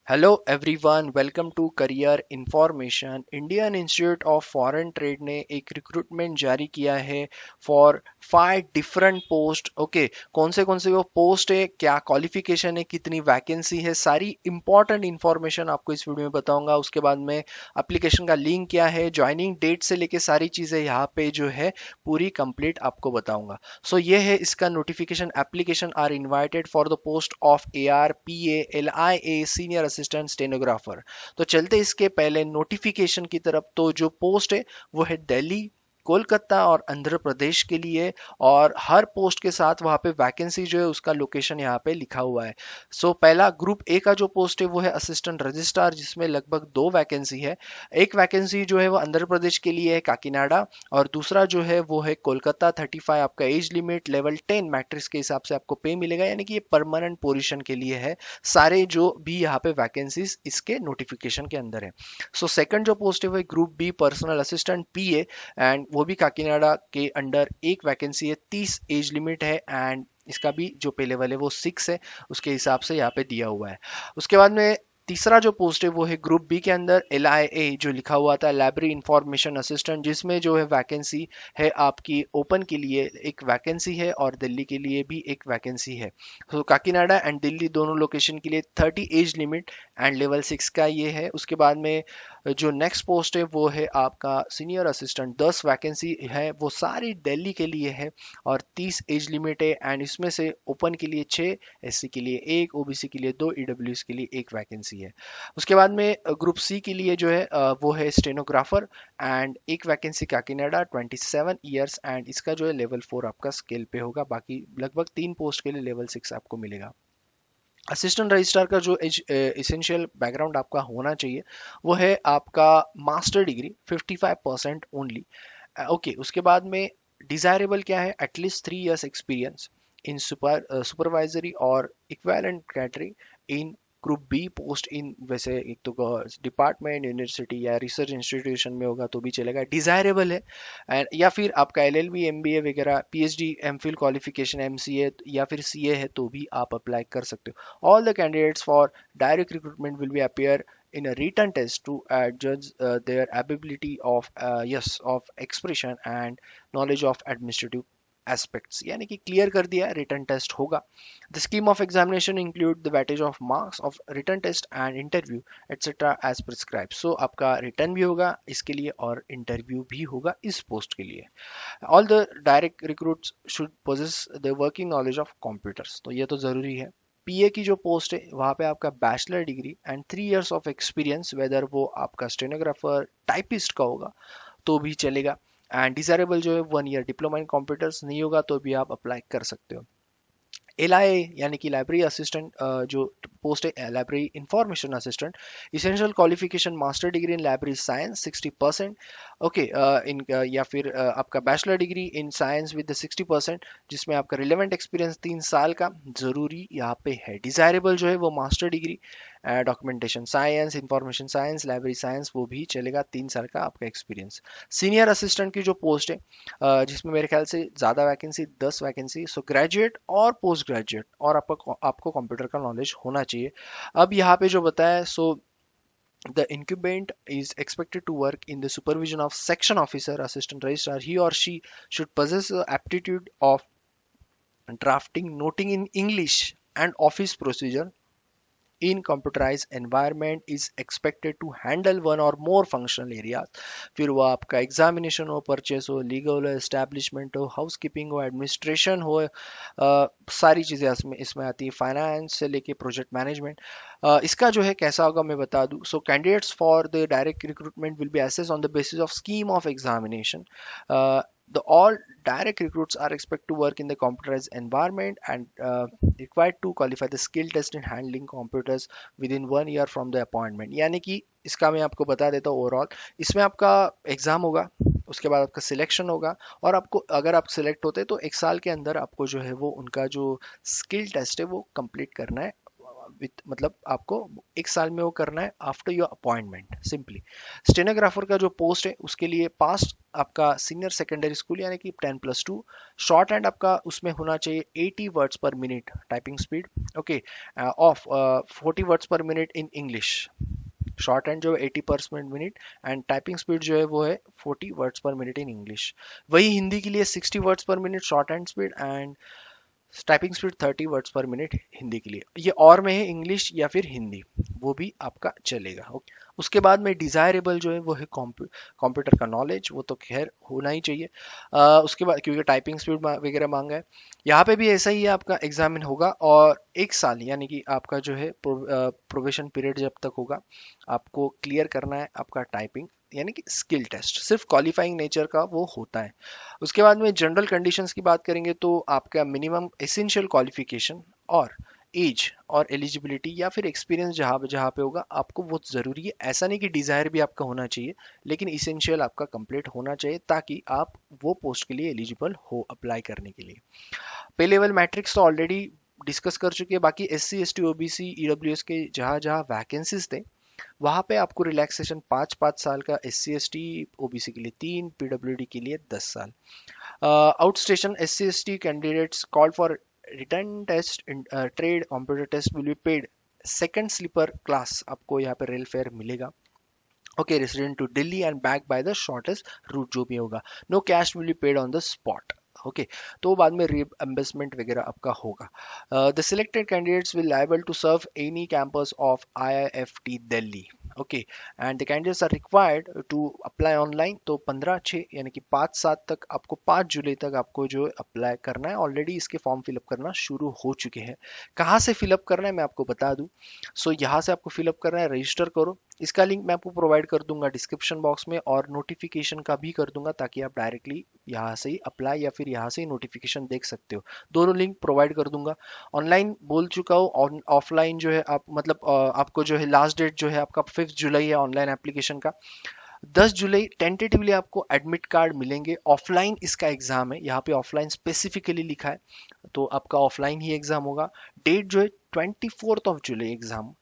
Hello everyone, welcome to career information. Indian Institute of Foreign Trade ने एक recruitment जारी किया है फॉर 5 डिफरेंट पोस्ट। ओके, कौन से वो पोस्ट है, क्या क्वालिफिकेशन है, कितनी वैकेंसी है, सारी इंपॉर्टेंट इंफॉर्मेशन आपको इस वीडियो में बताऊंगा। उसके बाद में एप्लीकेशन का लिंक क्या है, ज्वाइनिंग डेट से लेके सारी चीज़ें यहाँ पे जो है पूरी कंप्लीट आपको बताऊंगा। सो ये है इसका notification. Application are invited for the post of AR PA LIA senior assistant stenographer. तो चलते इसके पहले नोटिफिकेशन की तरफ। तो जो पोस्ट है वो है दिल्ली, कोलकाता और आंध्र प्रदेश के लिए। और हर पोस्ट के साथ वहां पे वैकेंसी जो है उसका लोकेशन यहाँ पे लिखा हुआ है। सो पहला ग्रुप ए का जो पोस्ट है वो है असिस्टेंट रजिस्ट्रार, जिसमें लगभग 2 वैकेंसी है। एक वैकेंसी जो है वो आंध्र प्रदेश के लिए है, काकीनाडा, और दूसरा जो है वो है कोलकाता। 35 आपका एज लिमिट, लेवल 10 मैट्रिक्स के हिसाब से आपको पे मिलेगा, यानी कि ये परमानेंट पोजीशन के लिए है। सारे जो भी यहाँ पे वैकेंसीज इसके नोटिफिकेशन के अंदर है। सो सेकंड जो पोस्ट है वो group B personal assistant PA, and वो भी काकीनाडा के अंडर एक वैकेंसी है। 30 एज लिमिट है, एंड इसका भी जो पे लेवल है वो 6 है, उसके हिसाब से यहाँ पे दिया हुआ है। उसके बाद में तीसरा जो पोस्ट है वो है ग्रुप बी के अंदर LIA, जो लिखा हुआ था लाइब्रेरी इंफॉर्मेशन असिस्टेंट, जिसमें जो है वैकेंसी है आपकी ओपन के लिए एक वैकेंसी है और दिल्ली के लिए भी एक वैकेंसी है। तो काकीनाडा एंड दिल्ली दोनों लोकेशन के लिए 30 एज लिमिट एंड लेवल 6 का ये है। उसके बाद में जो नेक्स्ट पोस्ट है वो है आपका सीनियर असिस्टेंट। 10 वैकेंसी है, वो सारी दिल्ली के लिए है और 30 एज लिमिट है, एंड इसमें से ओपन के लिए 6, SC के लिए 1, OBC के लिए 2, EWS के लिए 1 वैकेंसी है। उसके बाद में ग्रुप सी के लिए जो है वो है स्टेनोग्राफर, एंड एक वैकेंसी काकीनाडा, 27 ईयर्स, एंड इसका जो है लेवल 4 आपका स्केल पे होगा। बाकी लगभग 3 पोस्ट के लिए लेवल 6 आपको मिलेगा। असिस्टेंट रजिस्ट्रार का जो इसेंशियल बैकग्राउंड आपका होना चाहिए वो है आपका मास्टर डिग्री 55% ओनली। ओके, उसके बाद में डिजायरेबल क्या है, at least 3 years experience in supervisory और equivalent category in group B post in, वैसे एक तो डिपार्टमेंट, यूनिवर्सिटी या रिसर्च इंस्टीट्यूशन में होगा तो भी चलेगा, डिजायरेबल है। एंड या फिर आपका LLB MBA वगैरह, PhD MPhil क्वालिफिकेशन MCA या फिर CA है तो भी आप अप्लाई कर सकते हो। All the candidates for direct recruitment will B appear in a written test to judge their ability of yes of expression and knowledge of administrative aspects, यानी कि क्लियर कर दिया, रिटर्न टेस्ट होगा। The scheme of examination include the weightage of marks of written test and interview etcetera as prescribe. So आपका written भी होगा इसके लिए और इंटरव्यू भी होगा इस पोस्ट के लिए। All the direct recruits should possess the working knowledge of computers, तो ये तो जरूरी है। PA की जो पोस्ट है वहाँ पे आपका bachelor degree and 3 years of experience, whether वो आपका स्टेनोग्राफर टाइपिस्ट का होगा तो भी चलेगा। एंड डिजायरेबल जो है 1 ईयर डिप्लोमा इन कंप्यूटर्स, नहीं होगा तो भी आप अप्लाई कर सकते हो। LIA यानी कि लाइब्रेरी असिस्टेंट जो पोस्ट है, library information assistant, essential qualification master degree in library science 60%। Okay, in या फिर आपका bachelor degree in science with 60%, जिसमें आपका रिलेवेंट एक्सपीरियंस 3 साल का जरूरी यहाँ पे है। डिजायरेबल जो है वो master degree documentation science, information science, library science, वो भी चलेगा, 3 साल का आपका एक्सपीरियंस। सीनियर असिस्टेंट की जो पोस्ट है जिसमें मेरे ख्याल से ज़्यादा वैकेंसी, 10 वैकेंसी, सो ग्रेजुएट और पोस्ट ग्रेजुएट और आपको कंप्यूटर का नॉलेज होना चाहिए। अब यहाँ पे जो बताया, सो the incumbent is expected to work in the supervision of section officer, assistant registrar. He or she should possess the aptitude of drafting, noting in English and office procedure in computerized environment, is expected to handle one or more functional areas। फिर वो आपका examination हो, purchase हो, legal हो, establishment हो, housekeeping हो, administration हो, सारी चीज़ें इसमें इसमें आती है, फाइनेंस से लेके प्रोजेक्ट मैनेजमेंट। इसका जो है कैसा होगा मैं बता दूं। So candidates for the direct recruitment will be assessed on the basis of scheme of examination. The all direct recruits are expected to work in the computerized environment and required to qualify the skill test in handling computers within 1 year from the appointment। यानी कि इसका मैं आपको बता देता हूँ overall. इसमें आपका एग्जाम होगा, उसके बाद आपका सिलेक्शन होगा, और आपको अगर आप सिलेक्ट होते हैं तो 1 साल के अंदर आपको जो है वो उनका जो स्किल टेस्ट है वो कंप्लीट करना है। विथ मतलब आपको 1 साल में वो करना है after your appointment simply. Stenographer का जो पोस्ट है उसके लिए पास आपका सीनियर सेकेंडरी स्कूल यानी कि 10+2। शॉर्ट हैंड आपका उसमें होना चाहिए 80 वर्ड्स पर minute typing speed, okay, of 40 words पर minute in English. Short hand जो है 80 पर मिनट एंड टाइपिंग स्पीड जो है वो है 40 वर्ड्स पर मिनट इन इंग्लिश। वही हिंदी के लिए 60 वर्ड्स पर minute short hand speed and typing speed 30 words पर मिनट हिंदी के लिए। ये और में है इंग्लिश या फिर हिंदी, वो भी आपका चलेगा। ओके, उसके बाद में डिजायरेबल जो है वो है कंप्यूटर का नॉलेज, वो तो खैर होना ही चाहिए। उसके बाद क्योंकि टाइपिंग स्पीड वगैरह मांगा है, यहाँ पे भी ऐसा ही है, आपका एग्जामिन होगा और 1 साल यानी कि आपका जो है प्रोबेशन पीरियड जब तक होगा आपको क्लियर करना है आपका टाइपिंग यानी कि स्किल टेस्ट, सिर्फ क्वालिफाइंग नेचर का वो होता है। उसके बाद में जनरल कंडीशंस की बात करेंगे तो आपका मिनिमम एसेंशियल क्वालिफिकेशन और एज और एलिजिबिलिटी या फिर एक्सपीरियंस जहाँ जहाँ पे होगा आपको वो ज़रूरी है। ऐसा नहीं कि डिज़ायर भी आपका होना चाहिए, लेकिन इसेंशियल आपका कंप्लीट होना चाहिए ताकि आप वो पोस्ट के लिए एलिजिबल हो अप्लाई करने के लिए। पे लेवल मैट्रिक्स तो ऑलरेडी डिस्कस कर चुके हैं। बाकी SC ST OBC EWS के जहाँ जहाँ वैकेंसीज थे वहाँ पे आपको रिलैक्सेशन 5-5 साल का, SC ST OBC के लिए 3, PWD के लिए 10 साल। Outstation SC ST candidates called for written test in trade computer test will be paid second sleeper class आपको यहाँ पे रेल फेयर मिलेगा। Okay, resident to Delhi and back by the shortest route जो भी होगा। No cash will be paid on the spot. Okay, तो बाद में रीएम्बर्समेंट वगैरह आपका होगा। The selected candidates will liable to serve any campus of IIFT Delhi. Okay, and the candidates are required to apply online. तो 15/6 यानी कि 5/7 तक आपको, 5 जुलाई तक आपको जो अप्लाई करना है। ऑलरेडी इसके फॉर्म फिलअप करना शुरू हो चुके हैं। कहाँ से फिलअप करना है मैं आपको बता दूं। सो यहाँ से आपको फिलअप करना है, रजिस्टर करो। इसका लिंक मैं आपको प्रोवाइड कर दूंगा डिस्क्रिप्शन बॉक्स में और नोटिफिकेशन का भी कर दूंगा ताकि आप डायरेक्टली यहाँ से ही अप्लाई या फिर यहाँ से ही नोटिफिकेशन देख सकते हो। दोनों लिंक प्रोवाइड कर दूंगा। ऑनलाइन बोल चुका हूँ, ऑफलाइन जो है आप मतलब आपको जो है लास्ट डेट जो है आपका 5 जुलाई है ऑनलाइन एप्लीकेशन का। 10 जुलाई टेंटेटिवली आपको एडमिट कार्ड मिलेंगे। ऑफलाइन इसका एग्जाम है, यहाँ पे ऑफलाइन स्पेसिफिकली लिखा है, तो आपका ऑफलाइन ही एग्जाम होगा। डेट जो है 24 जुलाई exam.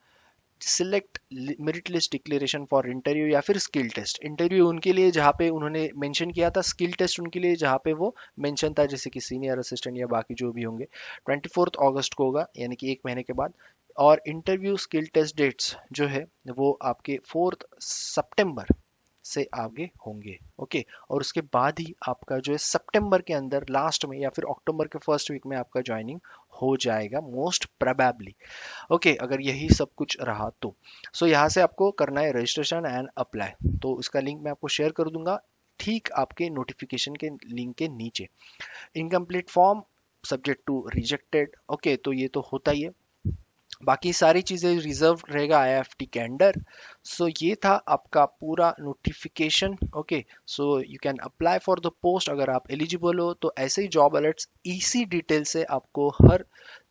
Select merit list declaration for interview या फिर स्किल टेस्ट। इंटरव्यू उनके लिए जहाँ पे उन्होंने मेंशन किया था, स्किल टेस्ट उनके लिए जहाँ पे वो मेंशन था, जैसे कि सीनियर असिस्टेंट या बाकी जो भी होंगे। 24 अगस्त को होगा यानी कि 1 महीने के बाद। और इंटरव्यू स्किल टेस्ट डेट्स जो है वो आपके 4 सितंबर से आगे होंगे। ओके, और उसके बाद ही आपका जो है सितंबर के अंदर लास्ट में या फिर अक्टूबर के फर्स्ट वीक में आपका ज्वाइनिंग हो जाएगा मोस्ट प्रोबेबली। ओके, अगर यही सब कुछ रहा तो। सो यहाँ से आपको करना है रजिस्ट्रेशन एंड अप्लाई। तो इसका लिंक मैं आपको शेयर कर दूंगा ठीक आपके नोटिफिकेशन के लिंक के नीचे। Incomplete form subject to rejected. Okay, तो ये तो होता ही है, बाकी सारी चीज़ें रिजर्व रहेगा IIFT के अंडर। सो ये था आपका पूरा notification. Okay, so you can apply for the post. अगर आप एलिजिबल हो तो ऐसे ही जॉब अलर्ट्स इसी डिटेल से आपको हर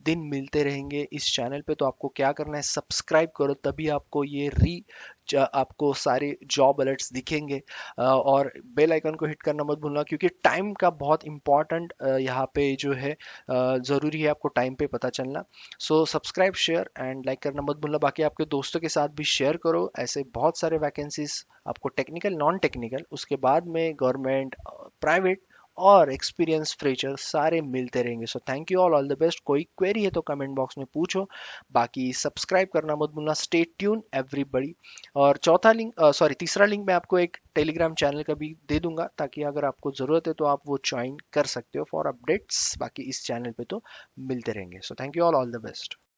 दिन मिलते रहेंगे इस चैनल पे। तो आपको क्या करना है, सब्सक्राइब करो, तभी आपको ये आपको सारे जॉब अलर्ट्स दिखेंगे। और बेल आइकन को हिट करना मत भूलना क्योंकि टाइम का बहुत इंपॉर्टेंट यहाँ पे जो है ज़रूरी है आपको टाइम पे पता चलना। So subscribe share and like करना मत भूलना। बाकी आपके दोस्तों के साथ भी शेयर करो, ऐसे बहुत सारे वैकेंसीज आपको टेक्निकल नॉन टेक्निकल उसके बाद में गवर्नमेंट प्राइवेट और एक्सपीरियंस फ्रेशर सारे मिलते रहेंगे। So thank you all the best. कोई क्वेरी है तो कमेंट बॉक्स में पूछो। बाकी सब्सक्राइब करना मत भूलना। Stay tune everybody. और चौथा लिंक तीसरा लिंक मैं आपको एक टेलीग्राम चैनल का भी दे दूंगा ताकि अगर आपको ज़रूरत है तो आप वो ज्वाइन कर सकते हो फॉर अपडेट्स। बाकी इस चैनल पे तो मिलते रहेंगे। So thank you all the best.